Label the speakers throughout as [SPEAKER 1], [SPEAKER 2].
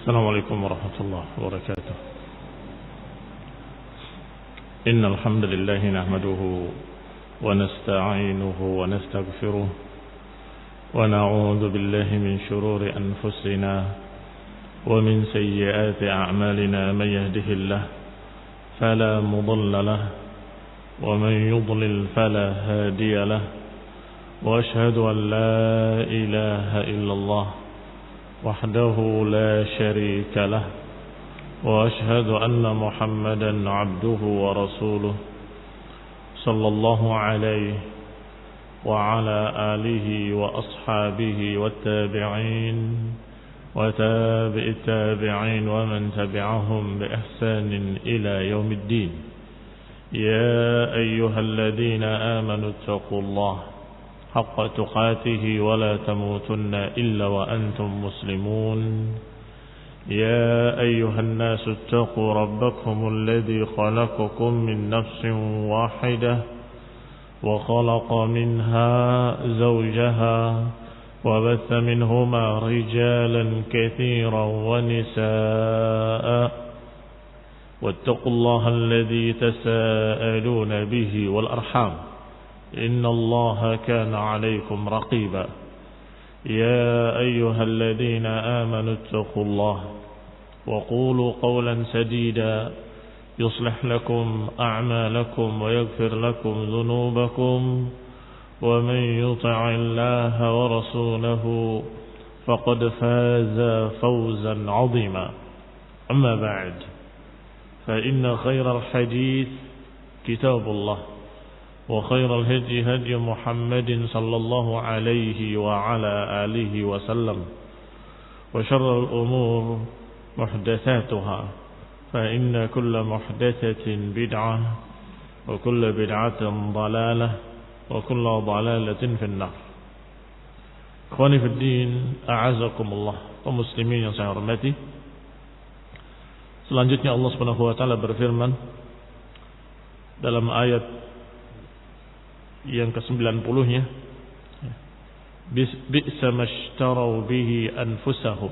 [SPEAKER 1] السلام عليكم ورحمة الله وبركاته. إن الحمد لله نحمده ونستعينه ونستغفره ونعوذ بالله من شرور أنفسنا ومن سيئات أعمالنا. من يهده الله فلا مضل له ومن يضلل فلا هادي له، وأشهد أن لا إله إلا الله وحده لا شريك له، وأشهد أن محمدا عبده ورسوله صلى الله عليه وعلى آله وأصحابه والتابعين وتابع التابعين ومن تبعهم بإحسان إلى يوم الدين. يا أيها الذين آمنوا اتقوا الله حق تقاته ولا تموتن إلا وأنتم مسلمون. يا أيها الناس اتقوا ربكم الذي خلقكم من نفس واحدة وخلق منها زوجها وبث منهما رجالا كثيرا ونساء، واتقوا الله الذي تساءلون به والأرحام إن الله كان عليكم رقيبا. يا أيها الذين آمنوا اتقوا الله وقولوا قولا سديدا يصلح لكم أعمالكم ويغفر لكم ذنوبكم، ومن يطع الله ورسوله فقد فاز فوزا عظيما. أما بعد، فإن خير الحديث كتاب الله، وخير الهدي هدي محمد صلى الله عليه وعلى آله وسلم، وشر الأمور محدثاتها، فإن كل محدثة بدعة وكل بدعة ضلالة وكل ضلالة في النار. Ikhwani fi din, a'azakumullah, kaum muslimin yang saya hormati. Selanjutnya Allah Subhanahu wa taala berfirman dalam ayat yang ke-90-nya, bi'sa mashtarau bihi anfusahum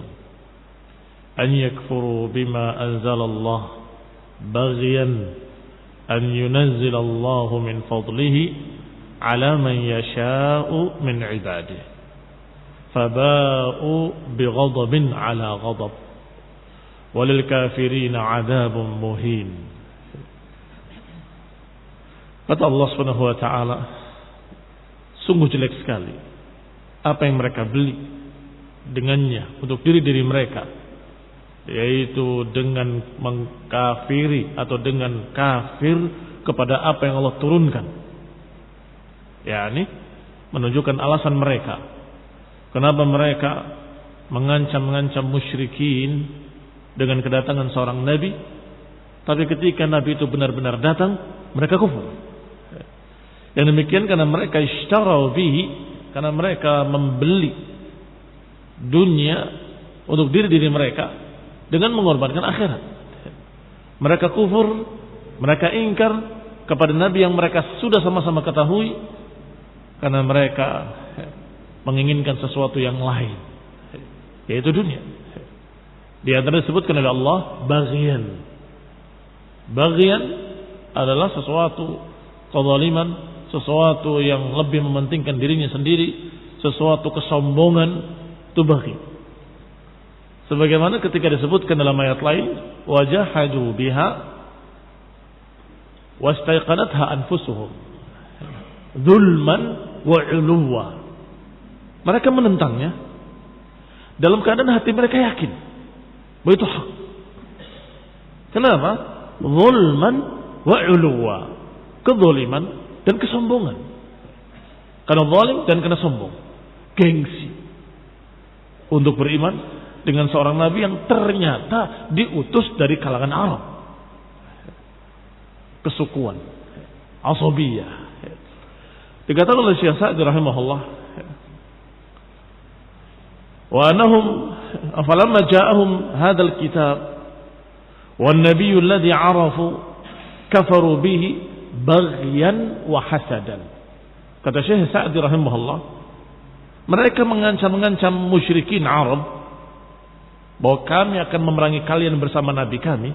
[SPEAKER 1] an yakfuru bima anzalallah baghyan an yunazzilallahu min fadlihi ala man yasha'u min ibadihi faba'u bighadabin ala ghadab walil kafirina 'adzabun muhin. Kata Allah Subhanahu wa taala, sungguh jelek sekali apa yang mereka beli dengannya untuk diri-diri mereka, yaitu dengan mengkafiri atau dengan kafir kepada apa yang Allah turunkan. yakni menunjukkan alasan mereka kenapa mereka mengancam musyrikin dengan kedatangan seorang nabi, tapi ketika nabi itu benar-benar datang mereka kufur. Yang demikian karena mereka ishtarau bihi, karena mereka membeli dunia untuk diri mereka dengan mengorbankan akhirat. Mereka kufur, mereka ingkar kepada nabi yang mereka sudah sama-sama ketahui, karena mereka menginginkan sesuatu yang lain, yaitu dunia. Di antara disebutkan oleh Allah baghyan. Baghyan adalah sesuatu kezaliman, sesuatu yang lebih mementingkan dirinya sendiri, sesuatu kesombongan, itu baghi. Sebagaimana ketika disebutkan dalam ayat lain, wajahadu biha wastaiqanatha anfusuhum zulman wa 'uluwa. Mereka menentangnya dalam keadaan hati mereka yakin bahwa itu hak. Kenapa? Zulman wa 'uluwa, kezaliman dan kesombongan. Karena zalim dan karena sombong, gengsi untuk beriman dengan seorang nabi yang ternyata diutus dari kalangan Arab, kesukuan, asabiyah. Dikatakan oleh Syekh Sa'di rahimahullah, wa annahum falamma ja'ahum hadzal kitab wan nabiyyu alladhi 'arafu kafaru bihi baghyan wa hasadan. Kata Syekh Sa'di rahimahullah, mereka mengancam musyrikin Arab bahwa kami akan memerangi kalian bersama Nabi kami.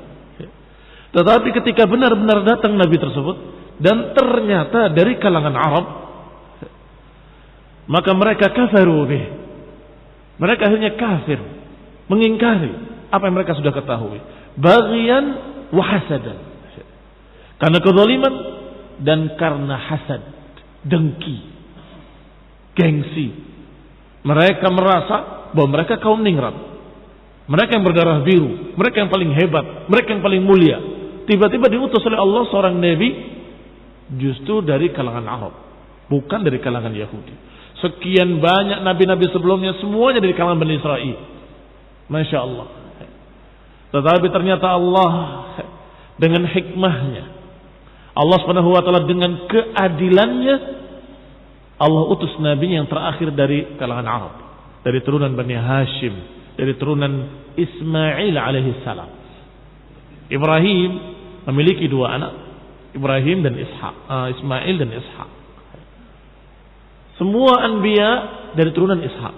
[SPEAKER 1] Tetapi ketika benar-benar datang Nabi tersebut dan ternyata dari kalangan Arab, maka mereka kafaru bih. Mereka akhirnya kafir, mengingkari apa yang mereka sudah ketahui. Bagian wa hasadan. Karena kezaliman dan karena hasad, dengki, gengsi. Mereka merasa bahwa mereka kaum ningrat. Mereka yang berdarah biru, mereka yang paling hebat, mereka yang paling mulia. Tiba-tiba diutus oleh Allah seorang nabi justru dari kalangan Arab, bukan dari kalangan Yahudi. Sekian banyak nabi-nabi sebelumnya semuanya dari kalangan Bani Israel. Masya Allah. Tetapi ternyata Allah dengan hikmahnya, Allah Subhanahu wa taala dengan keadilannya, Allah utus nabi yang terakhir dari kalangan Arab, dari turunan Bani Hashim, dari turunan Ismail alaihi salam. Ibrahim memiliki dua anak, Ibrahim dan Ishak, Ismail dan Ishak. Semua anbiya dari turunan Ishak.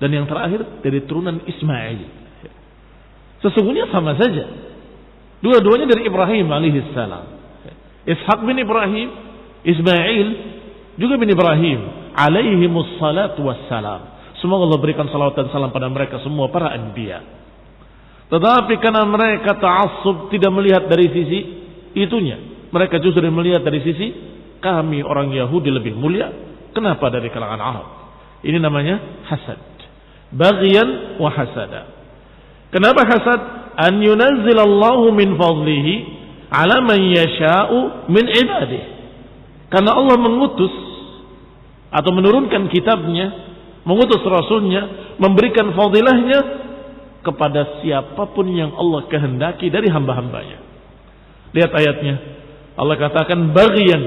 [SPEAKER 1] Dan yang terakhir dari turunan Ismail. Sesungguhnya sama saja. Dua-duanya dari Ibrahim alaihi salam. Ishak bin Ibrahim, Ismail juga bin Ibrahim alaihi mussalatu wassalam. Semoga Allah berikan salawat dan salam pada mereka semua para anbiya. Tetapi karena mereka ta'assub, tidak melihat dari sisi itunya, mereka justru melihat dari sisi kami orang Yahudi lebih mulia. Kenapa dari kalangan Arab? Ini namanya hasad. Baghyan wa hasada. Kenapa hasad? An yunazzilallahu min fadlihi ala man yasha'u min ibadihi. Karena Allah mengutus atau menurunkan kitabnya, mengutus rasulnya, memberikan fadilahnya kepada siapapun yang Allah kehendaki dari hamba-hambanya. Lihat ayatnya. Allah katakan baghyan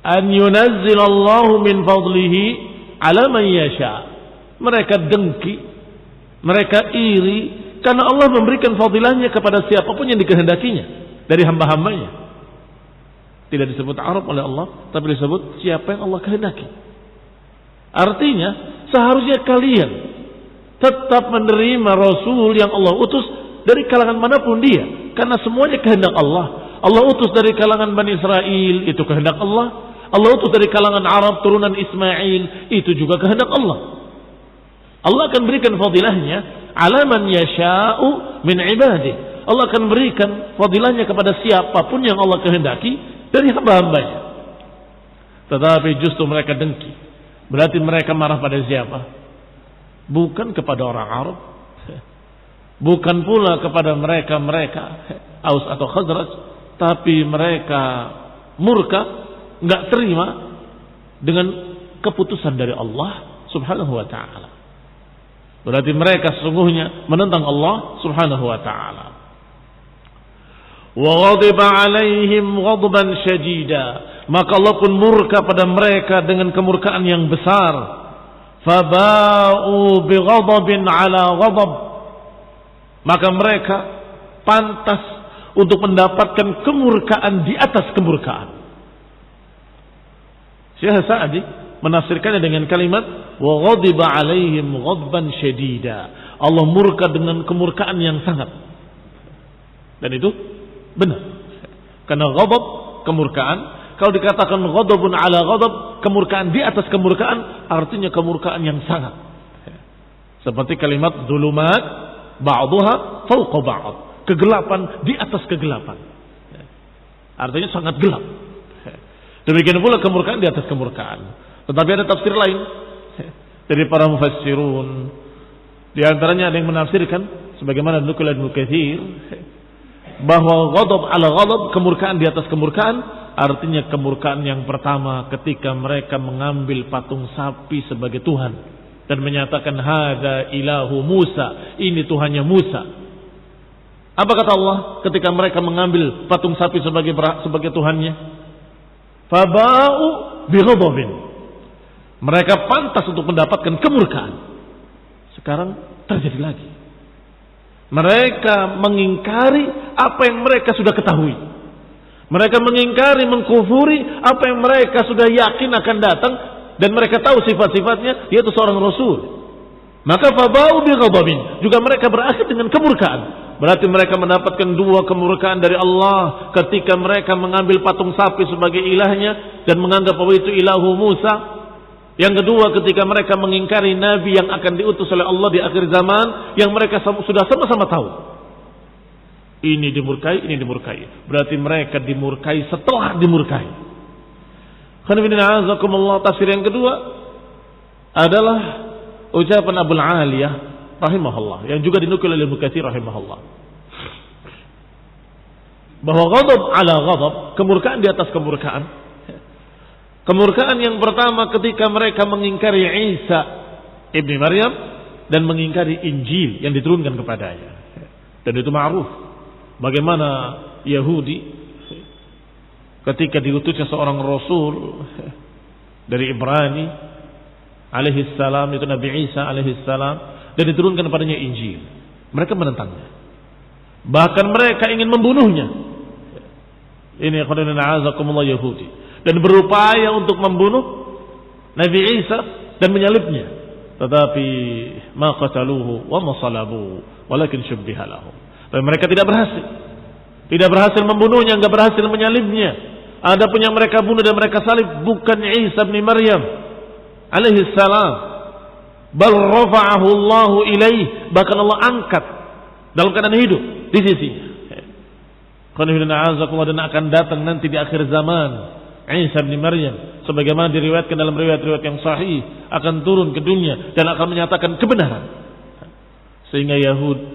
[SPEAKER 1] an yunazzilallahu min fadlihi ala man yasha. Mereka dengki, mereka iri karena Allah memberikan fadilahnya kepada siapapun yang dikehendakinya dari hamba-hambanya. Tidak disebut Arab oleh Allah, tapi disebut siapa yang Allah kehendaki. Artinya seharusnya kalian tetap menerima Rasul yang Allah utus dari kalangan manapun dia, karena semuanya kehendak Allah. Allah utus dari kalangan Bani Israel, itu kehendak Allah. Allah utus dari kalangan Arab turunan Ismail, itu juga kehendak Allah. Allah akan berikan fadilahnya ala man yasha'u min ibadihi. Allah akan berikan fadilahnya kepada siapapun yang Allah kehendaki dari hamba-hambanya. Tetapi justru mereka dengki. Berarti mereka marah pada siapa? Bukan kepada orang Arab, bukan pula kepada mereka Aus atau Khazraj, tapi mereka murka, nggak terima dengan keputusan dari Allah Subhanahu wa taala. Berarti mereka sesungguhnya menentang Allah Subhanahu wa taala. Wa ghadiba 'alaihim ghadban syadida. Maka Allah pun murka pada mereka dengan kemurkaan yang besar. Faba'u bighadabin 'ala ghadab. Maka mereka pantas untuk mendapatkan kemurkaan di atas kemurkaan. Syekh Sa'di menafsirkannya dengan kalimat wa ghadiba 'alaihim ghadban syadida. Allah murka dengan kemurkaan yang sangat. Dan itu benar. Karena ghadab kemurkaan, kalau dikatakan ghadabun 'ala ghadab, kemurkaan di atas kemurkaan, artinya kemurkaan yang sangat. Seperti kalimat zulumat ba'daha fawqa ba'd. Kegelapan di atas kegelapan. Artinya sangat gelap. Demikian pula kemurkaan di atas kemurkaan. Tetapi ada tafsir lain dari para mufassirun. Di antaranya ada yang menafsirkan sebagaimana nukil Ibnu Katsir bahwa ghadab ala ghadab, kemurkaan di atas kemurkaan, artinya kemurkaan yang pertama ketika mereka mengambil patung sapi sebagai Tuhan dan menyatakan hada ilahu Musa, ini Tuhannya Musa. Apa kata Allah ketika mereka mengambil patung sapi sebagai Tuhannya? Faba'u bighadabin. Mereka pantas untuk mendapatkan kemurkaan. Sekarang terjadi lagi. Mereka mengingkari apa yang mereka sudah ketahui. Mereka mengingkari, mengkufuri apa yang mereka sudah yakin akan datang, dan mereka tahu sifat-sifatnya, yaitu seorang Rasul. Maka fabau bi ghadabin, juga mereka berakhir dengan kemurkaan. Berarti mereka mendapatkan dua kemurkaan dari Allah ketika mereka mengambil patung sapi sebagai ilahnya dan menganggap bahwa itu ilahu Musa. Yang kedua, ketika mereka mengingkari nabi yang akan diutus oleh Allah di akhir zaman, yang mereka sudah sama-sama tahu. Ini dimurkai, ini dimurkai. Berarti mereka dimurkai setelah dimurkai. Tafsir yang kedua adalah ucapan Abul Aliyah rahimahullah yang juga dinukil oleh Ibnu Katsir rahimahullah, bahwa ghadab ala ghadab, kemurkaan di atas kemurkaan. Kemurkaan yang pertama ketika mereka mengingkari Isa ibni Maryam dan mengingkari Injil yang diturunkan kepadanya. Dan itu ma'ruf bagaimana Yahudi ketika diutusnya seorang rasul dari Ibrani alaihi salam, itu Nabi Isa alaihi salam, dan diturunkan kepadanya Injil, mereka menentangnya, bahkan mereka ingin membunuhnya. Ini qadana a'azakumullah Yahudi, dan berupaya untuk membunuh Nabi Isa dan menyalibnya, tetapi ma qataluhu wa ma salabuhu walakin syubbiha lahum. Tapi mereka tidak berhasil membunuhnya, enggak berhasil menyalibnya. Adapun yang mereka bunuh dan mereka salib bukan Isa bin Maryam alaihi salam, bal rafa'ahu Allah ilaih, bahkan Allah angkat dalam keadaan hidup di sisinya. Dan akan datang nanti di akhir zaman Isa bin Maryam, sebagaimana diriwayatkan dalam riwayat-riwayat yang sahih, akan turun ke dunia dan akan menyatakan kebenaran, sehingga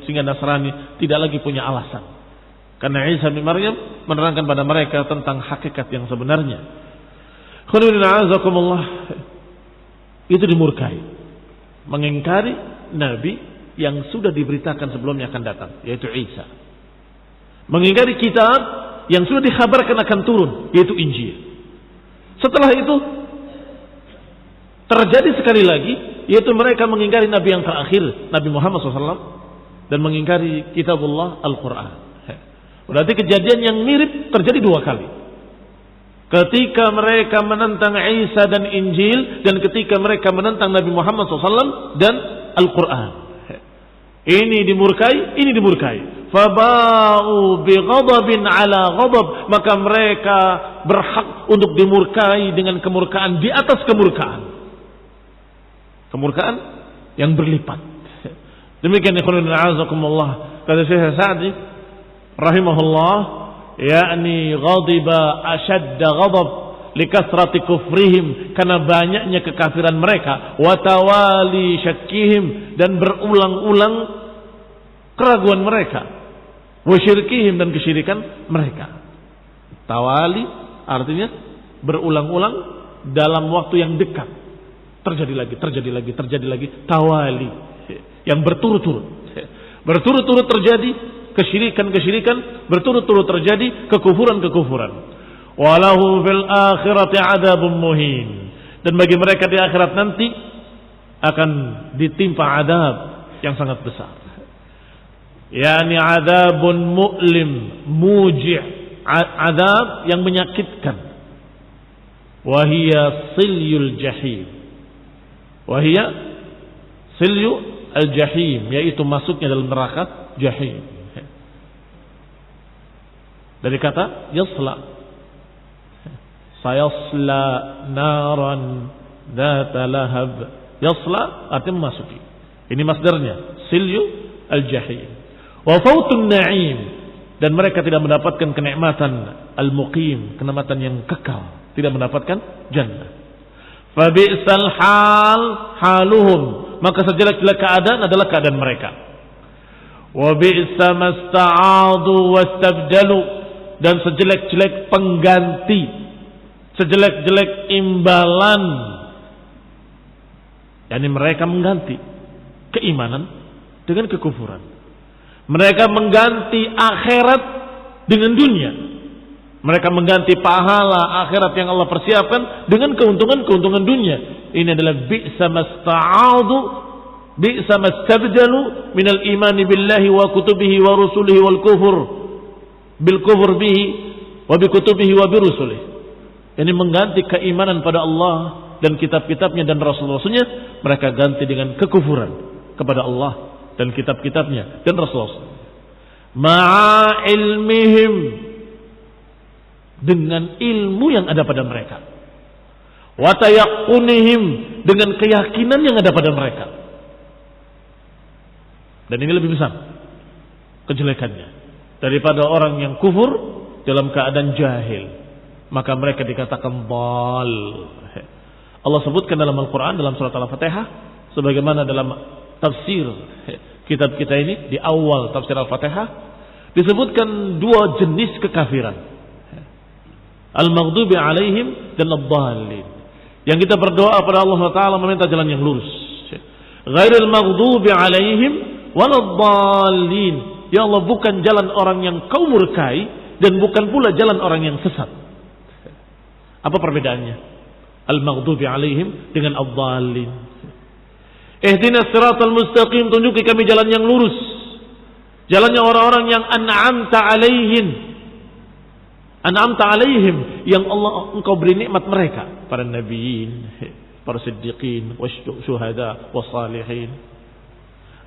[SPEAKER 1] sehingga Nasrani tidak lagi punya alasan, karena Isa bin Maryam menerangkan pada mereka tentang hakikat yang sebenarnya. Itu dimurkai, mengingkari nabi yang sudah diberitakan sebelumnya akan datang, yaitu Isa. Mengingkari kitab yang sudah dikhabarkan akan turun, yaitu Injil. Setelah itu terjadi sekali lagi, yaitu mereka mengingkari nabi yang terakhir, Nabi Muhammad SAW, dan mengingkari kitabullah Al-Quran. Berarti kejadian yang mirip terjadi dua kali. Ketika mereka menentang Isa dan Injil, dan ketika mereka menentang Nabi Muhammad SAW dan Al-Quran. Ini dimurkai, ini dimurkai. Faba'u bighadabin ala ghadab, maka mereka berhak untuk dimurkai dengan kemurkaan di atas kemurkaan. Kemurkaan yang berlipat. Demikian ikhwan a'azakumullah, kata Syekh Sa'di rahimahullah, yakni ghadiba ashadda ghadab likasrati kufrihim, karena banyaknya kekafiran mereka, wa tawali syakkihim, dan berulang-ulang keraguan mereka, wa syirkihim, dan kesyirikan mereka. Tawali artinya berulang-ulang dalam waktu yang dekat, terjadi lagi, tawali yang berturut-turut terjadi kesyirikan, berturut-turut terjadi kekufuran. Walahu fil akhirati adzabun muhin, dan bagi mereka di akhirat nanti akan ditimpa adab yang sangat besar. Yani adzabun mu'lim muji', adab yang menyakitkan. Wa hiya silyul jahim. Wahia silyu al-jahim, yaitu masuknya dalam neraka jahim. Dari kata yasla, sayasla naran dzata lahab. Yasla artinya memasuki. Ini masdarnya silyu al-jahim. Wa fautun na'im, dan mereka tidak mendapatkan kenikmatan al-muqim, kenikmatan yang kekal, tidak mendapatkan jannah. Fa bi'sal haluhum, maka sejelek-jelek keadaan adalah keadaan mereka. Wa bi'sa masta'adu wastabdalu, dan sejelek-jelek pengganti, sejelek-jelek imbalan, yakni mereka mengganti keimanan dengan kekufuran. Mereka mengganti akhirat dengan dunia. Mereka mengganti pahala akhirat yang Allah persiapkan dengan keuntungan dunia. Ini adalah bi'sa masta'adu, bi'sa mastabdalu minal imani billahi wa kutubihi wa rusulihi wal kufur bil kufur bihi wa bi kutubihi wa bi rusulihi. Ini mengganti keimanan pada Allah dan kitab-kitabnya dan rasul-rasulnya, mereka ganti dengan kekufuran. kepada Allah dan kitab-kitabnya dan Rasul. Ma'a ilmihim, dengan ilmu yang ada pada mereka. Wa tayaqqunihim, dengan keyakinan yang ada pada mereka. Dan ini lebih besar kejelekannya daripada orang yang kufur dalam keadaan jahil. Maka mereka dikatakan dhal. Allah sebutkan dalam Al-Quran, dalam surat Al-Fatihah, sebagaimana dalam tafsir kitab kita ini, di awal tafsir Al-Fatihah, disebutkan dua jenis kekafiran. Al-maghdubi alaihim dan ad-dhalin. Yang kita berdoa pada Allah Ta'ala meminta jalan yang lurus. Ghairil maghdubi alaihim waladh-dhalin. Ya Allah, bukan jalan orang yang kau murkai dan bukan pula jalan orang yang sesat. Apa perbedaannya? Al-maghdubi alaihim dengan ad-dhalin. Ihdinas siratal mustaqim, tunjuki kami jalan yang lurus. Jalannya orang-orang yang an'amta alaihim, yang Allah engkau beri nikmat mereka, para nabiyin, para siddiqin, wasyuhada, wassalihin.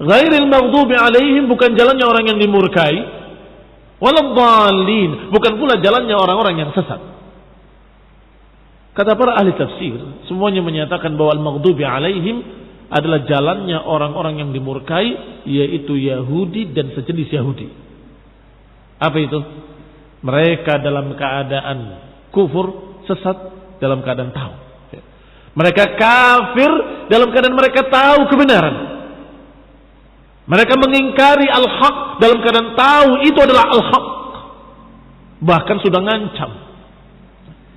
[SPEAKER 1] Ghairil maghdubi alaihim, bukan jalannya orang yang dimurkai, waladh-dhalin, bukan pula jalannya orang-orang yang sesat. Kata para ahli tafsir, semuanya menyatakan bahwa al-maghdubi alaihim adalah jalannya orang-orang yang dimurkai, yaitu Yahudi dan sejenis Yahudi. Apa itu? Mereka dalam keadaan kufur, sesat dalam keadaan tahu. Mereka kafir dalam keadaan mereka tahu kebenaran. Mereka mengingkari al-haq dalam keadaan tahu itu adalah al-haq. Bahkan sudah ngancam.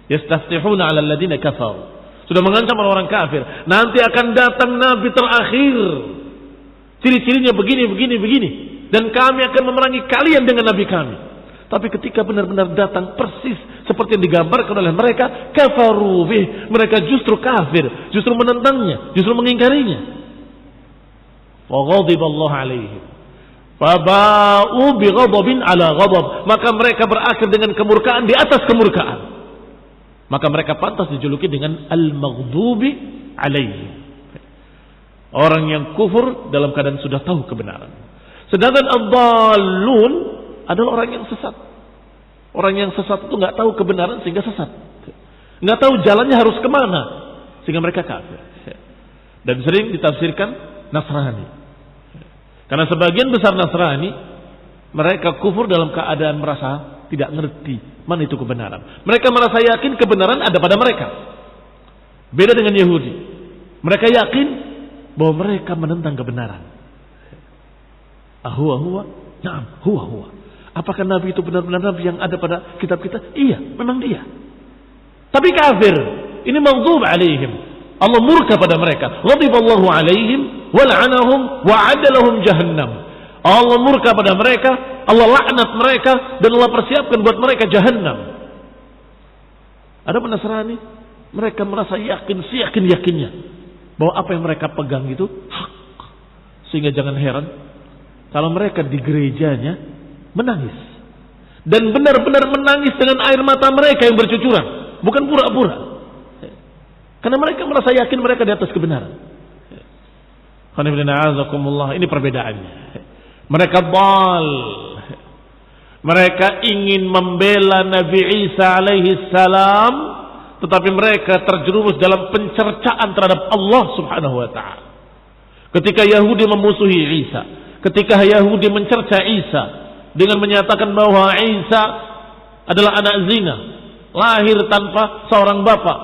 [SPEAKER 1] Yastaftihuna 'ala alladziina kafaru. Sudah mengancam orang kafir. Nanti akan datang nabi terakhir. Ciri-cirinya begini. Dan kami akan memerangi kalian dengan nabi kami. Tapi ketika benar-benar datang persis seperti yang digambarkan oleh mereka, kafaru bih. Mereka justru kafir, justru menentangnya, justru mengingkarinya. Wa ghadiballahu 'alaihim. Faba'u bi ghadabin 'ala ghadab. Maka mereka berakhir dengan kemurkaan di atas kemurkaan. Maka mereka pantas dijuluki dengan al-maghdubi alaihim. Orang yang kufur dalam keadaan sudah tahu kebenaran. Sedangkan ad-dhalun adalah orang yang sesat. Orang yang sesat itu nggak tahu kebenaran sehingga sesat. Nggak tahu jalannya harus kemana sehingga mereka kafir. Dan sering ditafsirkan Nasrani. Karena sebagian besar Nasrani mereka kufur dalam keadaan merasa tidak ngerti mana itu kebenaran. Mereka merasa yakin kebenaran ada pada mereka. Beda dengan Yahudi. Mereka yakin bahwa mereka menentang kebenaran. Huwa. Naam, huwa. Apakah Nabi itu benar-benar Nabi yang ada pada kitab kita? Iya, memang dia. Tapi kafir. Ini maghdub alaihim. Allah murka pada mereka. Ghadiballahu alaihim wa la'anahum wa 'adda lahum jahannam. Allah murka pada mereka, Allah laknat mereka, dan Allah persiapkan buat mereka jahannam. Ada Nasrani, mereka merasa yakin, seyakin-yakinnya bahwa apa yang mereka pegang itu hak. Sehingga jangan heran kalau mereka di gerejanya menangis. Dan benar-benar menangis dengan air mata mereka yang bercucuran, bukan pura-pura. Karena mereka merasa yakin mereka di atas kebenaran. Ini perbedaannya. Mereka dhal. Mereka ingin membela Nabi Isa alaihi salam, tetapi mereka terjerumus dalam pencercaan terhadap Allah subhanahu wa ta'ala. Ketika Yahudi memusuhi Isa, ketika Yahudi mencerca Isa dengan menyatakan bahwa Isa adalah anak zina, lahir tanpa seorang bapak,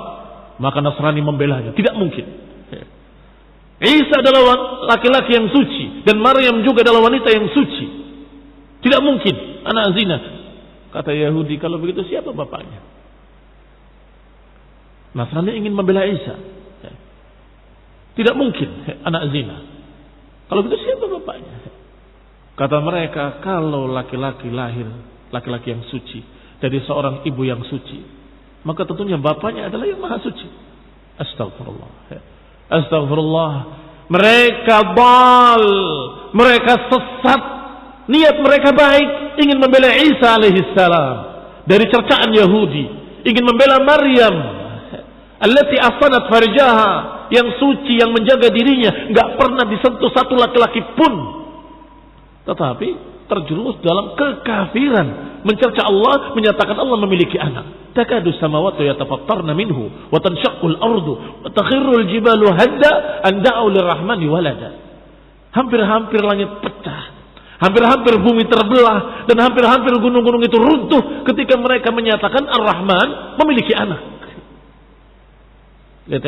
[SPEAKER 1] maka Nasrani membelanya. Tidak mungkin. Isa adalah laki-laki yang suci dan Maryam juga adalah wanita yang suci. Tidak mungkin anak zina. Kata Yahudi, kalau begitu siapa bapaknya? Nasrani ingin membela Isa. Tidak mungkin anak zina. Kalau begitu siapa bapaknya? Kata mereka, kalau laki-laki lahir laki-laki yang suci dari seorang ibu yang suci, maka tentunya bapaknya adalah yang maha suci. Astagfirullah. Mereka dhal, mereka sesat. Niat mereka baik, ingin membela Isa alaihissalam dari cercaan Yahudi, ingin membela Maryam allati asanat farjaha, yang suci, yang menjaga dirinya, nggak pernah disentuh satu laki-laki pun, tetapi terjerumus dalam kekafiran, mencerca Allah, menyatakan Allah memiliki anak. Takadu samawati yatafattarna minhu wa tanshaqqul ardu wa takhirrul jibalu hadda an da'u lirrahmani walada. Hampir-hampir langit pecah, hampir-hampir bumi terbelah, dan hampir-hampir gunung-gunung itu runtuh ketika mereka menyatakan Ar-Rahman memiliki anak. Lihat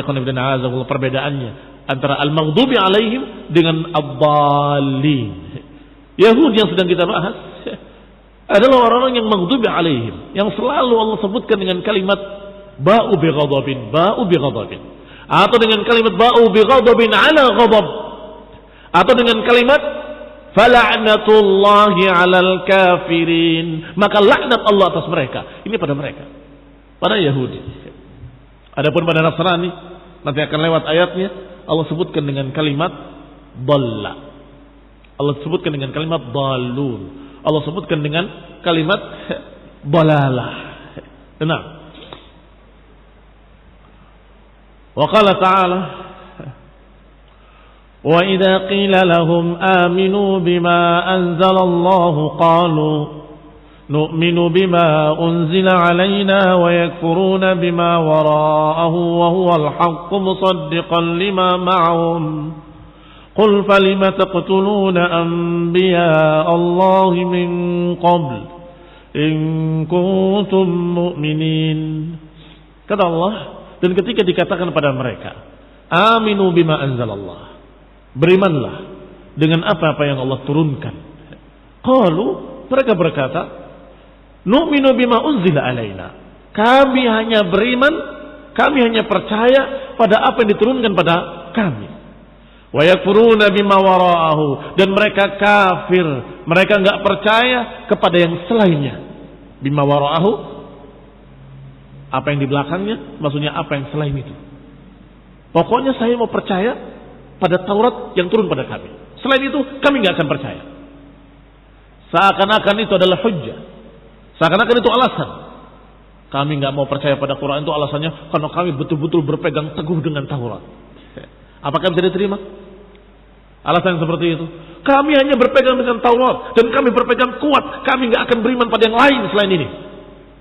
[SPEAKER 1] perbedaannya antara al-maghdubi alaihim dengan ad-dallin. Yahudi yang sedang kita bahas adalah orang-orang yang maghdubi alaihim, yang selalu Allah sebutkan dengan kalimat ba'u bi ghadabin, atau dengan kalimat ba'u bi ghadabin ala ghadab, atau dengan kalimat fala'natullahi 'alal kafirin, maka laknat Allah atas mereka. Ini pada mereka, pada Yahudi. Adapun pada Nasrani, nanti akan lewat ayatnya, Allah sebutkan dengan kalimat dhalla, Allah sebutkan dengan kalimat dhalun, Allah sebutkan dengan kalimat dalalah. Nah, wa qala ta'ala wa idza qila lahum aminu bima anzalallahu qalu nu'minu bima unzila alaina wa yakfuruna bima wara'ahu wa huwa al-haqqu musaddiqan lima ma'ahum qul falima taqtuluna anbiya Allah min qabl in kuntum mu'minin. Kata Allah, dan ketika dikatakan pada mereka aminu bima anzalallah, berimanlah dengan apa-apa yang Allah turunkan. Qalu, mereka berkata, nu'minu bima unzila alaina, kami hanya beriman, kami hanya percaya pada apa yang diturunkan pada kami. Wa yakfuruna bima wara'ahu, dan mereka kafir, mereka enggak percaya kepada yang selainnya. Bima wara'ahu, apa yang di belakangnya, maksudnya apa yang selain itu. Pokoknya saya mau percaya pada Taurat yang turun pada kami. Selain itu kami enggak akan percaya. Seakan-akan itu adalah hujjah, seakan-akan itu alasan. Kami enggak mau percaya pada Quran, itu alasannya karena kami betul-betul berpegang teguh dengan Taurat. Apakah bisa diterima alasan seperti itu? Kami hanya berpegang dengan Taurat dan kami berpegang kuat, kami enggak akan beriman pada yang lain selain ini.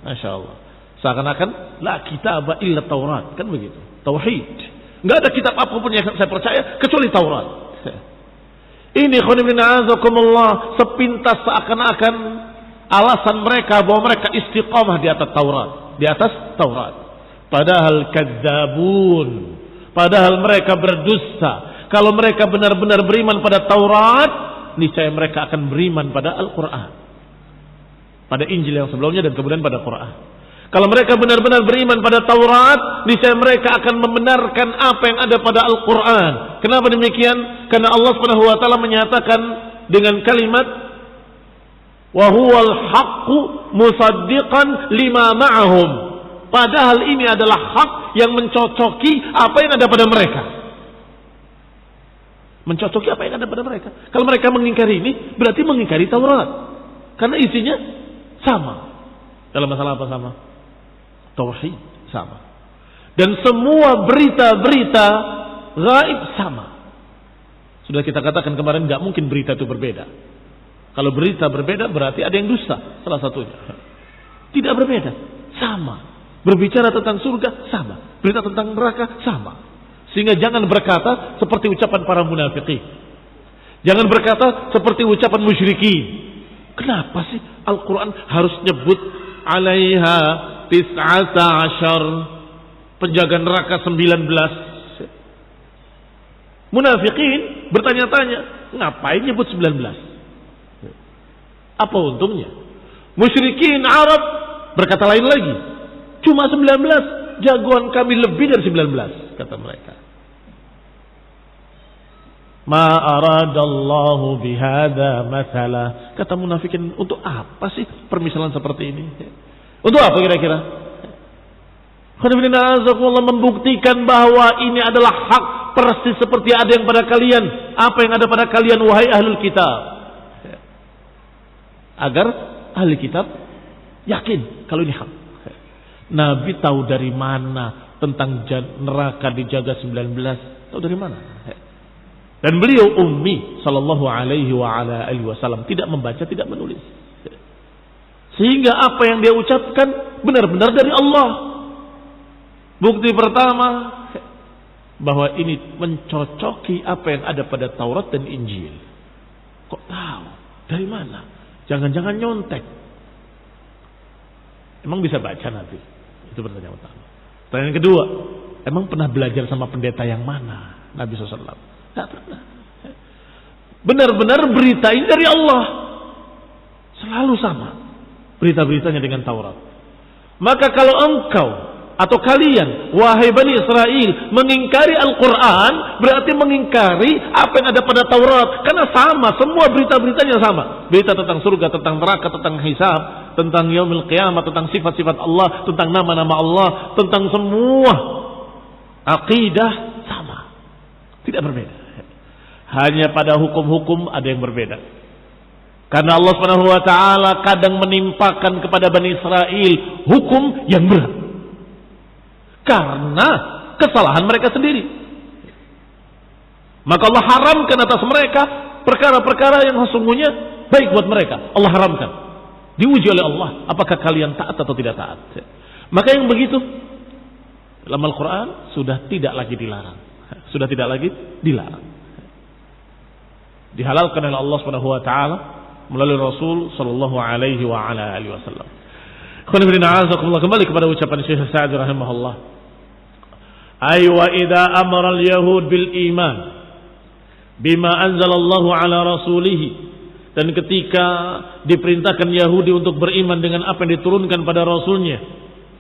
[SPEAKER 1] Masya Allah. Seakan-akan la kitab illa Taurat, kan begitu. Tauhid. Enggak ada kitab apapun yang saya percaya kecuali Taurat. Ini khonimina'azakumullah, sepintas seakan-akan alasan mereka bahwa mereka istiqamah di atas Taurat, di atas Taurat. Padahal kadzabun, padahal mereka berdusta. Kalau mereka benar-benar beriman pada Taurat, niscaya mereka akan beriman pada Al-Quran, pada Injil yang sebelumnya dan kemudian pada Quran. Kalau mereka benar-benar beriman pada Taurat, niscaya mereka akan membenarkan apa yang ada pada Al-Quran. Kenapa demikian? Karena Allah Subhanahu wa taala menyatakan dengan kalimat wa huwal haqqu musaddiqan lima ma'ahum. Padahal ini adalah hak yang mencocoki apa yang ada pada mereka. Mencocoki apa yang ada pada mereka. Kalau mereka mengingkari ini, berarti mengingkari Taurat. Karena isinya sama. Dalam masalah apa sama? Tauhid sama. Dan semua berita-berita gaib sama. Sudah kita katakan kemarin, gak mungkin berita itu berbeda. Kalau berita berbeda berarti ada yang dusta, salah satunya. Tidak berbeda, sama. Berbicara tentang surga sama, berita tentang neraka sama. Sehingga jangan berkata seperti ucapan para munafikin. Jangan berkata seperti ucapan musyrikin. Kenapa sih Al-Quran harus nyebut alaiha tis'ata asyar, penjaga neraka 19. Munafikin bertanya-tanya, ngapain nyebut 19? Apa untungnya? Musyrikin Arab berkata lain lagi, cuma 19, jagoan kami lebih dari 19, kata mereka. Ma aradallahu bihada mathala, kata munafikin, untuk apa sih permisalan seperti ini? Untuk apa kira-kira? Allah membuktikan bahwa ini adalah hak, persis seperti ada yang pada kalian. Apa yang ada pada kalian, wahai ahlul kitab, agar ahli kitab yakin kalau ini hak. Nabi tahu dari mana tentang neraka dijaga 19. Tahu dari mana? Dan beliau ummi sallallahu alaihi wasallam, tidak membaca, tidak menulis. Sehingga apa yang dia ucapkan benar-benar dari Allah. Bukti pertama bahwa ini mencocoki apa yang ada pada Taurat dan Injil. Kok tahu? Dari mana? Jangan-jangan nyontek. Emang bisa baca Nabi? Itu pertanyaan pertama. Pertanyaan kedua, emang pernah belajar sama pendeta yang mana? Nabi SAW. Tidak pernah. Benar-benar berita ini dari Allah. Selalu sama berita-beritanya dengan Taurat. Maka kalau engkau atau kalian, wahai Bani Israel, mengingkari Al-Quran, berarti mengingkari apa yang ada pada Taurat. Karena sama, semua berita-beritanya sama. Berita tentang surga, tentang neraka, tentang hisab, tentang yaumil qiyamah, tentang sifat-sifat Allah, tentang nama-nama Allah, tentang semua akidah sama. Tidak berbeda. Hanya pada hukum-hukum ada yang berbeda. Karena Allah Subhanahu wa taala kadang menimpakan kepada Bani Israel hukum yang berat. Karena kesalahan mereka sendiri. Maka Allah haramkan atas mereka perkara-perkara yang sesungguhnya baik buat mereka. Allah haramkan. Diuji oleh Allah, apakah kalian taat atau tidak taat. Maka yang begitu dalam Al-Quran sudah tidak lagi dilarang. Sudah tidak lagi dilarang. Dihalalkan oleh Allah Subhanahu wa taala melalui Rasul sallallahu alaihi wa ala alihi wasallam. Kembali kepada ucapan Syekh Sa'di rahimahullah. Ay wa idza amara al-yahud bil iman bima anzalallahu ala rasulih, dan ketika diperintahkan Yahudi untuk beriman dengan apa yang diturunkan pada rasulnya,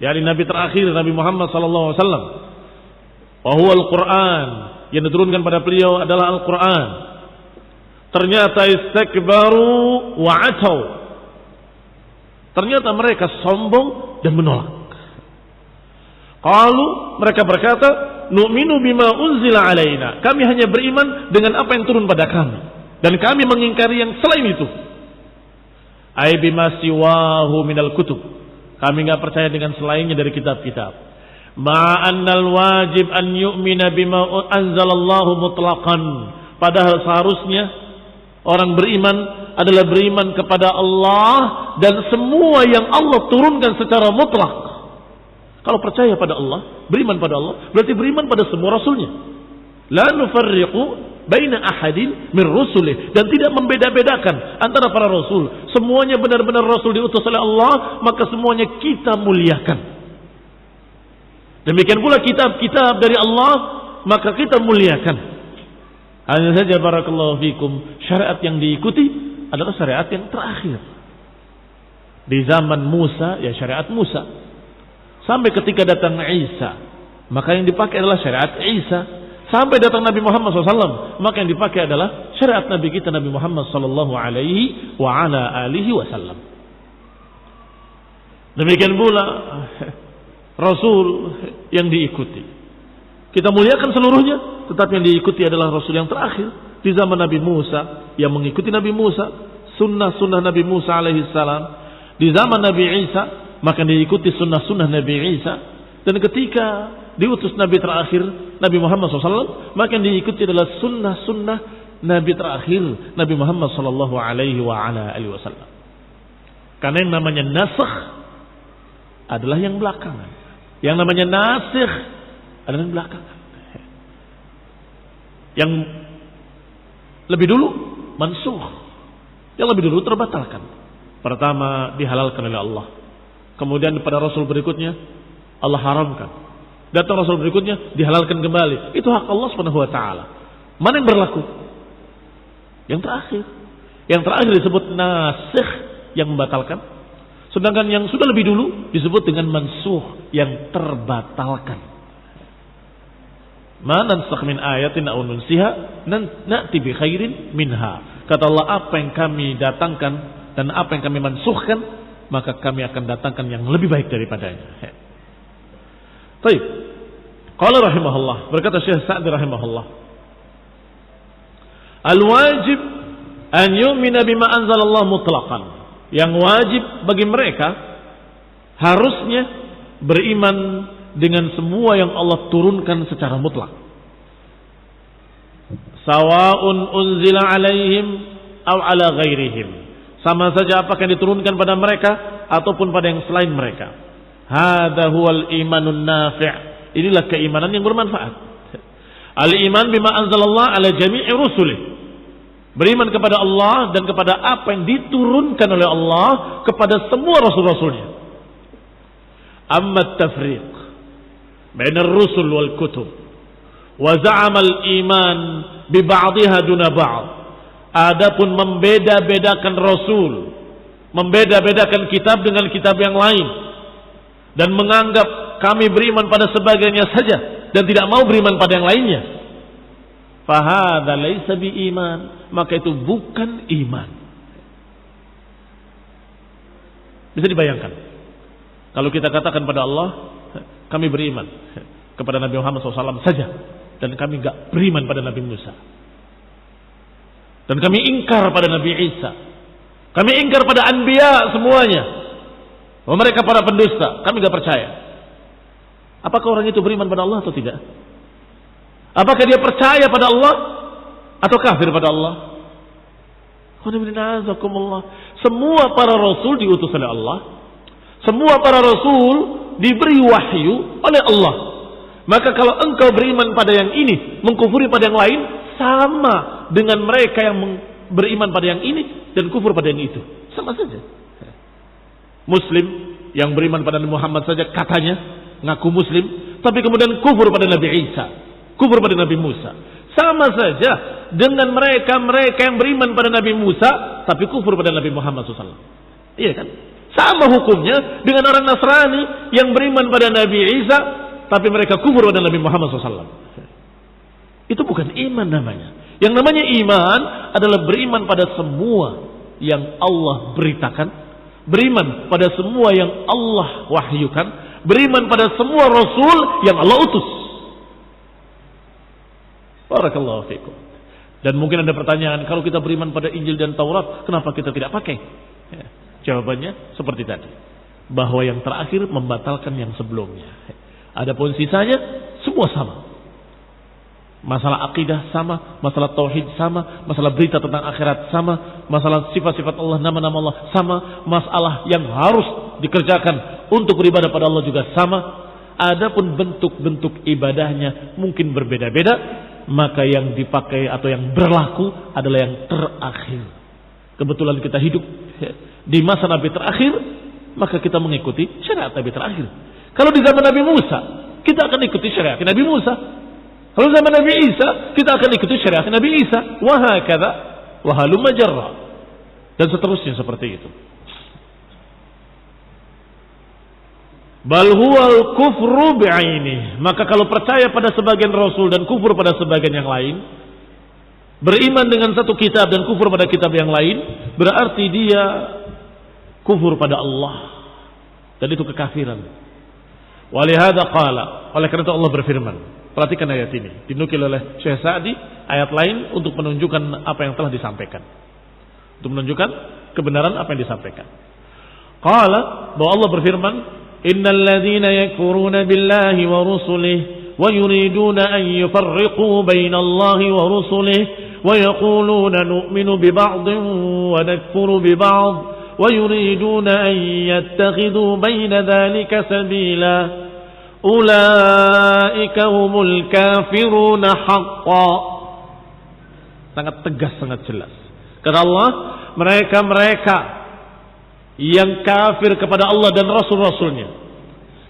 [SPEAKER 1] yakni nabi terakhir Nabi Muhammad sallallahu alaihi wasallam, wa huwa al-Qur'an, yang diturunkan pada beliau adalah Al-Qur'an. Ternyata istakbaru wa atau. Ternyata mereka sombong dan menolak. Qalu, mereka berkata, nu'minu bima unzila alaina. Kami hanya beriman dengan apa yang turun pada kami, dan kami mengingkari yang selain itu. Ay bima siwahu minal kutub. Kami enggak percaya dengan selainnya dari kitab-kitab. Ma'annal wajib an yu'mina bima anzalallahu mutlaqan. Padahal seharusnya orang beriman adalah beriman kepada Allah dan semua yang Allah turunkan secara mutlak. Kalau percaya pada Allah, beriman pada Allah, berarti beriman pada semua rasulnya. La nufarriqu baina ahadin min rusulih, dan tidak membeda-bedakan antara para rasul. Semuanya benar-benar rasul diutus oleh Allah, maka semuanya kita muliakan. Demikian pula kitab-kitab dari Allah, maka kita muliakan. Hanya saja barakallahu fikum, syariat yang diikuti adalah syariat yang terakhir. Di zaman Musa, ya syariat Musa. Sampai ketika datang Isa, maka yang dipakai adalah syariat Isa. Sampai datang Nabi Muhammad SAW, maka yang dipakai adalah syariat Nabi kita Nabi Muhammad sallallahu alaihi wa ala alihi wasallam. Demikian pula Rasul yang diikuti. Kita muliakan seluruhnya, tetapi yang diikuti adalah Rasul yang terakhir. Di zaman Nabi Musa, yang mengikuti Nabi Musa, sunnah-sunnah Nabi Musa alaihissalam. Di zaman Nabi Isa, maka diikuti sunnah-sunnah Nabi Isa. Dan ketika diutus Nabi terakhir, Nabi Muhammad SAW, maka yang diikuti adalah sunnah-sunnah Nabi terakhir, Nabi Muhammad SAW alaihi wa ala alihi wasallam. Karena yang namanya nasakh adalah yang belakangan. Yang namanya nasikh adalah yang belakangan. Yang lebih dulu mansukh, yang lebih dulu terbatalkan. Pertama dihalalkan oleh Allah, kemudian pada Rasul berikutnya Allah haramkan, datang Rasul berikutnya dihalalkan kembali. Itu hak Allah Subhanahu wa taala. Mana yang berlaku? Yang terakhir. Yang terakhir disebut nasikh, yang membatalkan. Sedangkan yang sudah lebih dulu disebut dengan mansukh, yang terbatalkan. Ma nansakh min ayatin aw nunsiha na'ti bi khairin minha. Kata Allah, apa yang kami datangkan dan apa yang kami mansukhkan, maka kami akan datangkan yang lebih baik daripadanya. Baik. Qala rahimahullah, berkata Syekh Sa'di rahimahullah, al-wajib an yu'mina bima anzalallahu mutlaqan. Yang wajib bagi mereka harusnya beriman dengan semua yang Allah turunkan secara mutlak. Sawa'un unzila alaihim aw ala ghairihim. Sama saja apakah yang diturunkan pada mereka ataupun pada yang selain mereka. Hadza huwal imanun nafi'. Inilah keimanan yang bermanfaat. Al-iman bima anzalallah ala jami'i rusulih. Beriman kepada Allah dan kepada apa yang diturunkan oleh Allah kepada semua rasul-rasulnya. Amma at-tafriq baina ar-rusul wal kutub wa za'ama al-iman bi ba'dihha duna ba'd. Adapun membeda-bedakan rasul, membeda-bedakan kitab dengan kitab yang lain dan menganggap kami beriman pada sebagiannya saja dan tidak mau beriman pada yang lainnya, fahadha laisa bi iman, maka itu bukan iman. Bisa dibayangkan kalau kita katakan pada Allah kami beriman kepada Nabi Muhammad SAW saja dan kami enggak beriman pada Nabi Musa, dan kami ingkar pada Nabi Isa, kami ingkar pada anbiya semuanya, mereka para pendusta, kami enggak percaya. Apakah orang itu beriman pada Allah atau tidak? Apakah dia percaya pada Allah atau kafir pada Allah? Semua para rasul diutus oleh Allah. Semua para rasul diberi wahyu oleh Allah. Maka kalau engkau beriman pada yang ini, mengkufuri pada yang lain, sama dengan mereka yang beriman pada yang ini dan kufur pada yang itu. Sama saja. Muslim yang beriman pada Nabi Muhammad saja katanya ngaku muslim, tapi kemudian kufur pada Nabi Isa, kufur pada Nabi Musa. Sama saja dengan mereka yang beriman pada Nabi Musa tapi kufur pada Nabi Muhammad SAW. Iya kan? Sama hukumnya dengan orang Nasrani yang beriman pada Nabi Isa tapi mereka kufur pada Nabi Muhammad SAW. Itu bukan iman namanya. Yang namanya iman adalah beriman pada semua yang Allah beritakan, beriman pada semua yang Allah wahyukan, beriman pada semua rasul yang Allah utus. Barakallahu fikum. Dan mungkin ada pertanyaan, kalau kita beriman pada Injil dan Taurat, kenapa kita tidak pakai? Ya, jawabannya seperti tadi, bahwa yang terakhir membatalkan yang sebelumnya. Adapun sisanya semua sama. Masalah akidah sama, masalah tauhid sama, masalah berita tentang akhirat sama, masalah sifat-sifat Allah, nama-nama Allah sama, masalah yang harus dikerjakan untuk beribadah pada Allah juga sama. Adapun bentuk-bentuk ibadahnya mungkin berbeda-beda, maka yang dipakai atau yang berlaku adalah yang terakhir. Kebetulan kita hidup di masa Nabi terakhir, maka kita mengikuti syariat Nabi terakhir. Kalau di zaman Nabi Musa, kita akan ikuti syariat Nabi Musa. Kalau zaman Nabi Isa, kita akan ikuti syariat Nabi Isa. Wahakadha, wahalumma jarra. Dan seterusnya seperti itu. Bal huwal kufru bi'ainih. Maka kalau percaya pada sebagian rasul dan kufur pada sebagian yang lain, beriman dengan satu kitab dan kufur pada kitab yang lain, berarti dia kufur pada Allah. Dan itu kekafiran. Walihada qala, oleh karena itu Allah berfirman. Perhatikan ayat ini, dinukil oleh Syekh Sa'di, ayat lain untuk menunjukkan apa yang telah disampaikan, untuk menunjukkan kebenaran apa yang disampaikan. Qala, bahwa Allah berfirman, innal ladzina yakfuruna billahi wa rusulihi wa yuriduna an yufarriqu baina Allahi wa rusulihi wa yaquluna nu'minu bi ba'dhin wa nakfuru bi ba'd wa yuriduna an yattakhidhu baina dhalika sabila ulaika humul kafiruna haqqan. Sangat tegas, sangat jelas. Kata Allah, mereka yang kafir kepada Allah dan Rasul-Rasulnya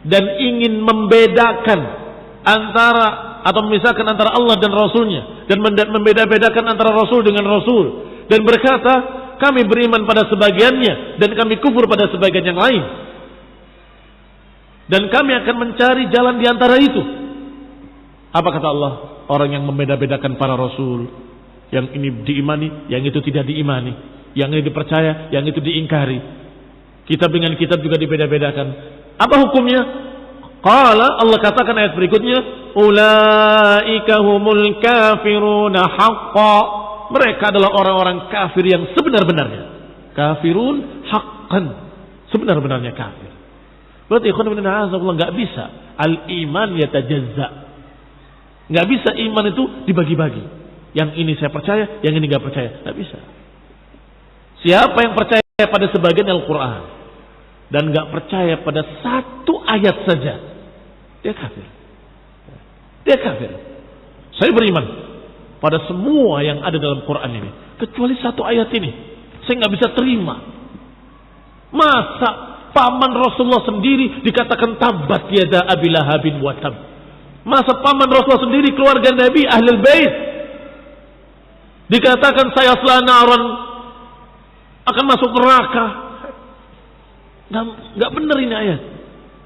[SPEAKER 1] dan ingin membedakan antara atau memisahkan antara Allah dan Rasulnya dan membeda-bedakan antara Rasul dengan Rasul dan berkata kami beriman pada sebagiannya dan kami kufur pada sebagian yang lain. Dan kami akan mencari jalan di antara itu. Apa kata Allah? Orang yang membeda-bedakan para rasul, yang ini diimani, yang itu tidak diimani, yang ini dipercaya, yang itu diingkari. Kitab dengan kitab juga dibeda-bedakan. Apa hukumnya? Qala, Allah katakan ayat berikutnya, ulaika humul kafiruna haqqan. Mereka adalah orang-orang kafir yang sebenar-benarnya. Kafirun haqqan, sebenar-benarnya kafir. Berarti ikhwan fillah nggak bisa al-iman yatajazza. Nggak bisa iman itu dibagi-bagi. Yang ini saya percaya, yang ini nggak percaya. Nggak bisa. Siapa yang percaya pada sebagian Al-Quran dan nggak percaya pada satu ayat saja, dia kafir. Dia kafir. Saya beriman pada semua yang ada dalam Quran ini, kecuali satu ayat ini. Saya nggak bisa terima. Masa paman Rasulullah sendiri dikatakan tabat yada Abi Lahabin wa tab. Masa paman Rasulullah sendiri, keluarga Nabi, Ahlul Bait, dikatakan saya naran, akan masuk neraka. Nggak benar ini ayat.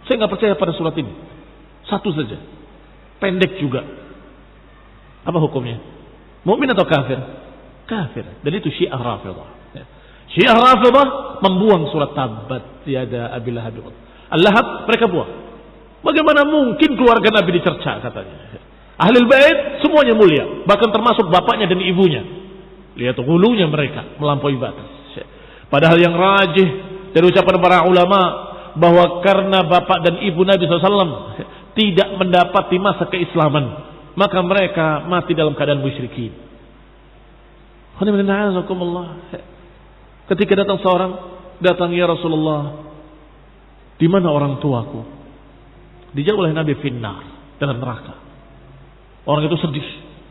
[SPEAKER 1] Saya nggak percaya pada surat ini. Satu saja, pendek juga. Apa hukumnya? Mukmin atau kafir? Kafir. Dan itu Syiah Rafidhah. Syiah Rafidhah membuang surat tabat yada Abi Lahab. Al-Lahab mereka buang. Bagaimana mungkin keluarga Nabi dicerca, katanya. Ahlul Bait semuanya mulia, bahkan termasuk bapaknya dan ibunya. Lihat hulunya mereka melampaui batas. Padahal yang rajih dari ucapan para ulama bahwa karena bapak dan ibu Nabi SAW tidak mendapati masa keislaman, maka mereka mati dalam keadaan musyrikin. Ketika datang seorang, datang ya Rasulullah, di mana orang tuaku? Dijawab oleh Nabi, finnar, dalam neraka. Orang itu sedih,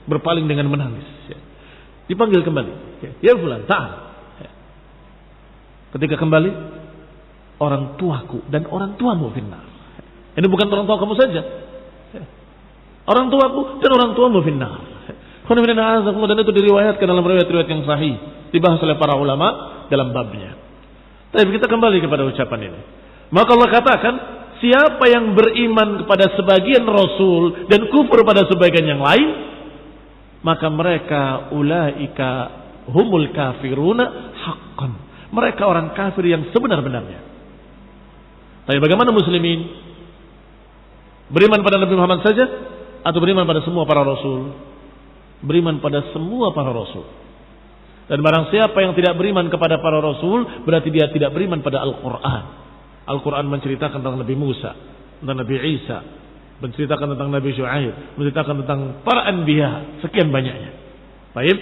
[SPEAKER 1] berpaling dengan menangis. Dipanggil kembali, ya fulan, ta'al. Ketika kembali, orang tuaku dan orang tuamu finnar. Ini bukan orang tua kamu saja, orang tuaku dan orang tuamu finnar. Dan itu diriwayatkan dalam riwayat-riwayat yang sahih, dibahas oleh para ulama dalam babnya. Tapi kita kembali kepada ucapan ini. Maka Allah katakan, siapa yang beriman kepada sebagian Rasul dan kufur pada sebagian yang lain, maka mereka ulaika humul kafiruna haqqan. Mereka orang kafir yang sebenar-benarnya. Tapi bagaimana muslimin? Beriman pada Nabi Muhammad saja atau beriman pada semua para Rasul? Beriman pada semua para Rasul. Dan barang siapa yang tidak beriman kepada para Rasul, berarti dia tidak beriman pada Al-Quran. Al-Quran menceritakan tentang Nabi Musa, tentang Nabi Isa, menceritakan tentang Nabi Syuaib, menceritakan tentang para anbiya, sekian banyaknya. Baik.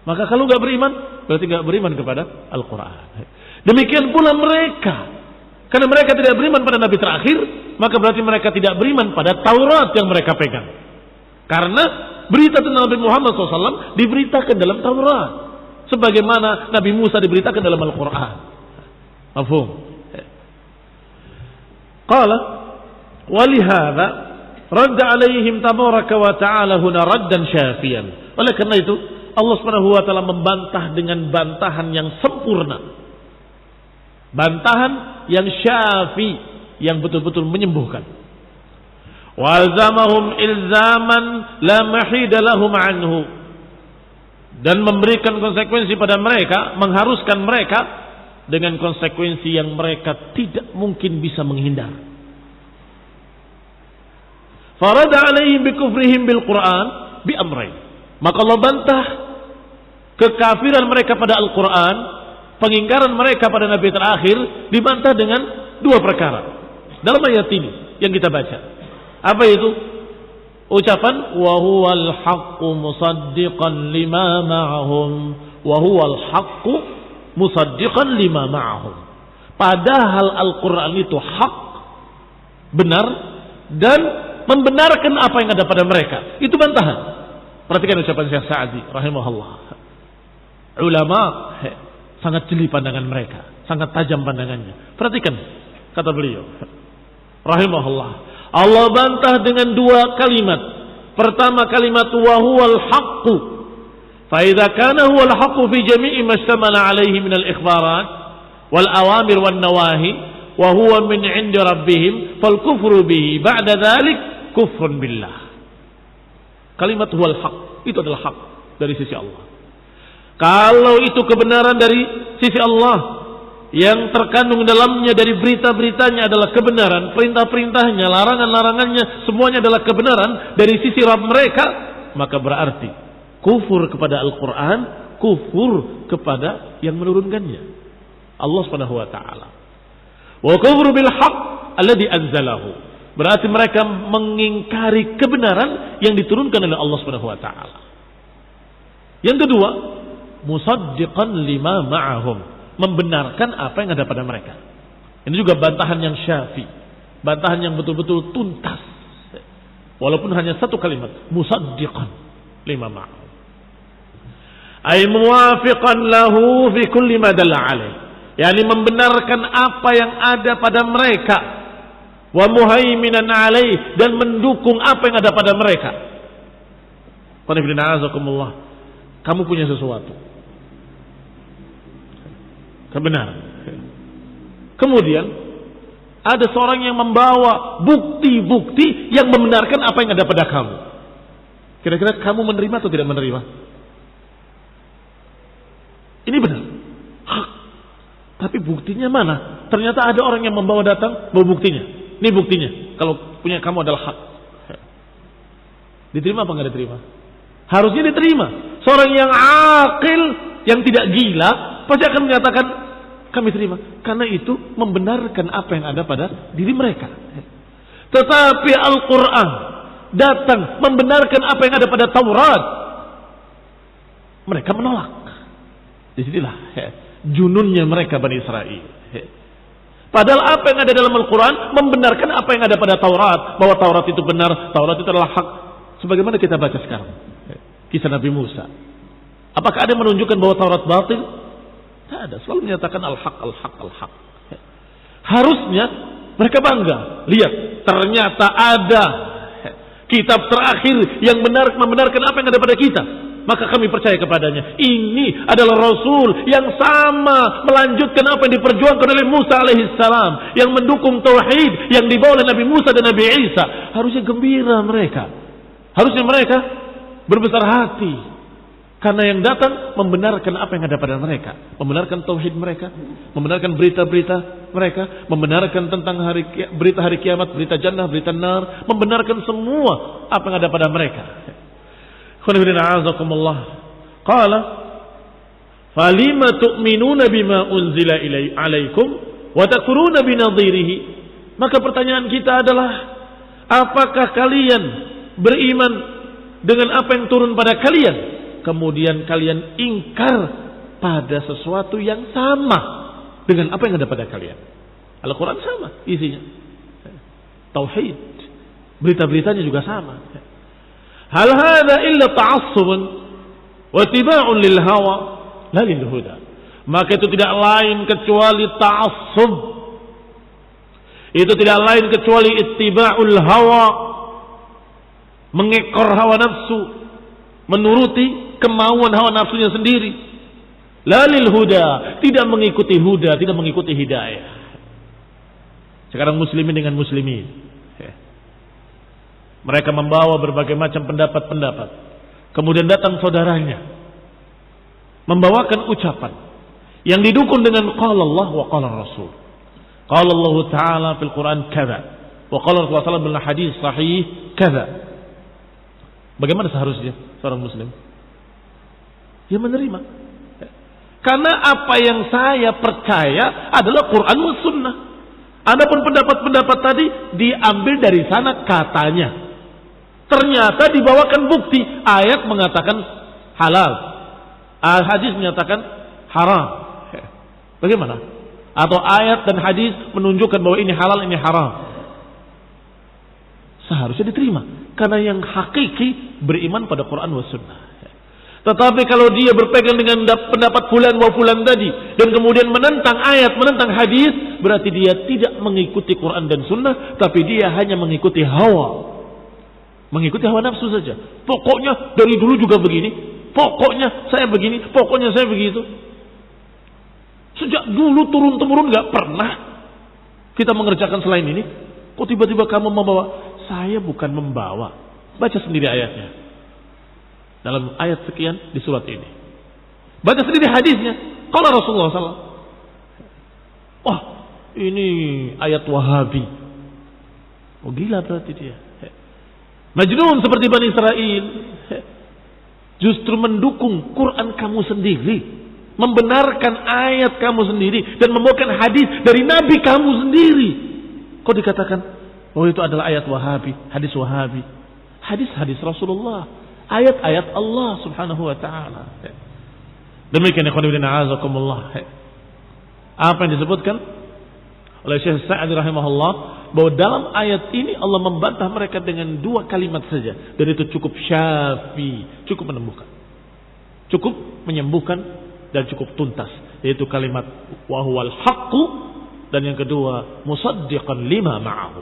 [SPEAKER 1] Maka kalau nggak beriman, berarti nggak beriman kepada Al-Quran. Demikian pula mereka, karena mereka tidak beriman pada Nabi terakhir, maka berarti mereka tidak beriman pada Taurat yang mereka pegang. Karena berita tentang Nabi Muhammad SAW diberitakan dalam Taurat, sebagaimana Nabi Musa diberitakan dalam Al-Quran. Mafhum? Qala walihada radda alaihim tabaraka wa ta'ala huna raddan syafiyan. Oleh karena itu Allah Subhanahu wa taala membantah dengan bantahan yang sempurna. Bantahan yang syafi, yang betul-betul menyembuhkan. Walzamahum ilzaman la mahida lahum anhu. Dan memberikan konsekuensi pada mereka, mengharuskan mereka dengan konsekuensi yang mereka tidak mungkin bisa menghindar. Farada alaihim bikufrihim bil Quran bi amrayn. Maka Allah bantah kekafiran mereka pada Al-Quran, pengingkaran mereka pada Nabi terakhir, dibantah dengan dua perkara dalam ayat ini yang kita baca. Apa itu? Ucapan wa huwal haqqu musaddiqan lima ma'ahum, wa huwal haqqu musaddiqan lima ma'ahum. Padahal Al-Quran itu hak, benar, dan membenarkan apa yang ada pada mereka. Itu bantahan. Perhatikan ucapan Syekh Sa'di rahimahullah. Ulama sangat jeli pandangan mereka, sangat tajam pandangannya. Perhatikan kata beliau rahimahullah. Allah bantah dengan dua kalimat. Pertama kalimat wa huwal haqqu. Fa idza kana huwal haqqu fi jami'i ma ishtamala alayhi min al-ikhbarat wal awamir wan nawahi wa huwa min 'indi rabbihim fal kufru bihi ba'da dzalik kufrun billah. Kalimat huwal haq itu adalah hak dari sisi Allah. Kalau itu kebenaran dari sisi Allah, yang terkandung dalamnya dari berita-beritanya adalah kebenaran, perintah-perintahnya, larangan-larangannya, semuanya adalah kebenaran dari sisi Rabb mereka, maka berarti kufur kepada Al-Quran, kufur kepada yang menurunkannya, Allah Subhanahu wa ta'ala. Wa kufru bil haq alladhi anzalahu. Berarti mereka mengingkari kebenaran yang diturunkan oleh Allah Subhanahu wa taala. Yang kedua, musaddiqan lima ma'ahum, membenarkan apa yang ada pada mereka. Ini juga bantahan yang syafi, bantahan yang betul-betul tuntas. Walaupun hanya satu kalimat, musaddiqan lima ma'ahum, ay muwafiqan lahu fi kulli ma dalla alaih, yakni membenarkan apa yang ada pada mereka, wa muhaiminan alaih, dan mendukung apa yang ada pada mereka. Kamu punya sesuatu, kebenaran. Kemudian ada seorang yang membawa bukti-bukti yang membenarkan apa yang ada pada kamu. Kira-kira kamu menerima atau tidak menerima? Ini benar, hak. Tapi buktinya mana? Ternyata ada orang yang membawa datang, bawa buktinya. Ini buktinya, kalau punya kamu adalah hak. Diterima apa enggak diterima? Harusnya diterima. Seorang yang akil, yang tidak gila, pasti akan menyatakan kami terima. Karena itu membenarkan apa yang ada pada diri mereka. Tetapi Al-Quran datang membenarkan apa yang ada pada Taurat, mereka menolak. Disinilah jununnya mereka Bani Israel. Padahal apa yang ada dalam Al-Quran membenarkan apa yang ada pada Taurat, bahwa Taurat itu benar, Taurat itu adalah hak. Sebagaimana kita baca sekarang kisah Nabi Musa. Apakah ada yang menunjukkan bahwa Taurat batil? Tidak ada. Selalu menyatakan al-haq, al-haq, al-haq. Harusnya mereka bangga. Lihat, ternyata ada kitab terakhir yang membenarkan apa yang ada pada kita. Maka kami percaya kepadanya. Ini adalah Rasul yang sama melanjutkan apa yang diperjuangkan oleh Musa alaihissalam, yang mendukung tauhid yang dibawa oleh Nabi Musa dan Nabi Isa. Harusnya gembira mereka. Harusnya mereka berbesar hati. Karena yang datang membenarkan apa yang ada pada mereka, membenarkan tauhid mereka, membenarkan berita-berita mereka, membenarkan tentang berita hari kiamat, berita jannah, berita nar, membenarkan semua apa yang ada pada mereka. Qala falima tu'minuna bima unzila alaikum wa takfuruna binadhirihi. Maka pertanyaan kita adalah, apakah kalian beriman dengan apa yang turun pada kalian, kemudian kalian ingkar pada sesuatu yang sama dengan apa yang ada pada kalian? Al-Quran sama isinya, tauhid, berita-beritanya juga sama. Hal hadza illa ta'assubun wa ittiba'un lil hawa la lil huda. Maka itu tidak lain kecuali ta'assub. Itu tidak lain kecuali ittiba'ul hawa, mengekor hawa nafsu, menuruti kemauan hawa nafsunya sendiri. La lil huda, tidak mengikuti huda, tidak mengikuti hidayah. Sekarang muslimin dengan muslimin, mereka membawa berbagai macam pendapat-pendapat. Kemudian datang saudaranya membawakan ucapan yang didukung dengan qala Allah wa qala Rasul. Qala Allah Ta'ala fil Quran kadza wa qala Rasulullah sallallahu alaihi wasallam hadis sahih kadza. Bagaimana seharusnya seorang muslim? Ya menerima. Karena apa yang saya percaya adalah Quran wa sunnah. Adapun pendapat-pendapat tadi diambil dari sana katanya. Ternyata dibawakan bukti, ayat mengatakan halal, hadis menyatakan haram. Bagaimana? Atau ayat dan hadis menunjukkan bahwa ini halal, ini haram. Seharusnya diterima, karena yang hakiki beriman pada Quran wa sunnah. Tetapi kalau dia berpegang dengan pendapat fulan wa fulan tadi, dan kemudian menentang ayat, menentang hadis, berarti dia tidak mengikuti Quran dan sunnah, tapi dia hanya mengikuti hawa. Mengikuti hawa nafsu saja. Pokoknya dari dulu juga begini, pokoknya saya begini, pokoknya saya begitu. Sejak dulu turun-temurun gak pernah kita mengerjakan selain ini. Kok tiba-tiba kamu membawa? Saya bukan membawa. Baca sendiri ayatnya. Dalam ayat sekian di surat ini. Baca sendiri hadisnya. Kalau Rasulullah SAW. Wah, ini ayat Wahabi. Oh gila berarti dia. Majnun seperti Bani Israel. Justru mendukung Quran kamu sendiri, membenarkan ayat kamu sendiri, dan membawakan hadis dari Nabi kamu sendiri. Kok dikatakan bahwa itu adalah ayat Wahabi, hadis Wahabi? Hadis-hadis Rasulullah, ayat-ayat Allah Subhanahu wa taala. Demikian ikhwan fillah azakumullah. Apa yang disebutkan oleh Syekh Sa'di rahimahullah bahwa dalam ayat ini Allah membantah mereka dengan 2 kalimat saja, dan itu cukup syafi, cukup menyembuhkan. Cukup menyembuhkan dan cukup tuntas, yaitu kalimat wa huwal haqqu, dan yang kedua musaddiqan lima ma'ahu.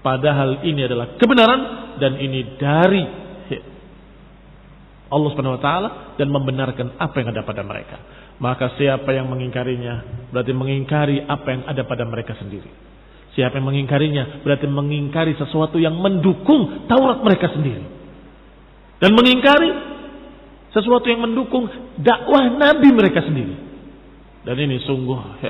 [SPEAKER 1] Padahal ini adalah kebenaran dan ini dari Allah Subhanahu wa taala dan membenarkan apa yang ada pada mereka. Maka siapa yang mengingkarinya berarti mengingkari apa yang ada pada mereka sendiri. Siapa yang mengingkarinya berarti mengingkari sesuatu yang mendukung Taurat mereka sendiri. Dan mengingkari sesuatu yang mendukung dakwah Nabi mereka sendiri. Dan ini sungguh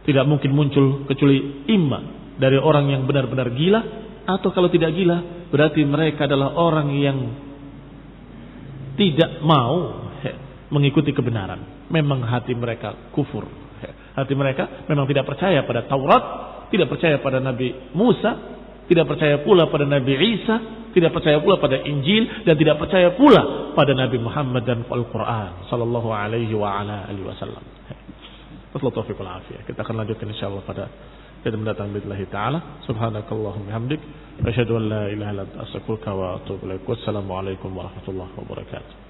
[SPEAKER 1] tidak mungkin muncul kecuali imma dari orang yang benar-benar gila, atau kalau tidak gila berarti mereka adalah orang yang tidak mau mengikuti kebenaran. Memang hati mereka kufur. Hati mereka memang tidak percaya pada Taurat, tidak percaya pada Nabi Musa, tidak percaya pula pada Nabi Isa, tidak percaya pula pada Injil, dan tidak percaya pula pada Nabi Muhammad dan Al-Quran sallallahu alaihi wa ala alihi wasallam. Kita akan lanjutkan insyaallah pada kita mendatang billahi ta'ala. Subhanakallahumma hamdik asyhadu an la ilaha illa anta astaghfiruka wa atubu ilaik. Wassalamu alaikum warahmatullahi wabarakatuh.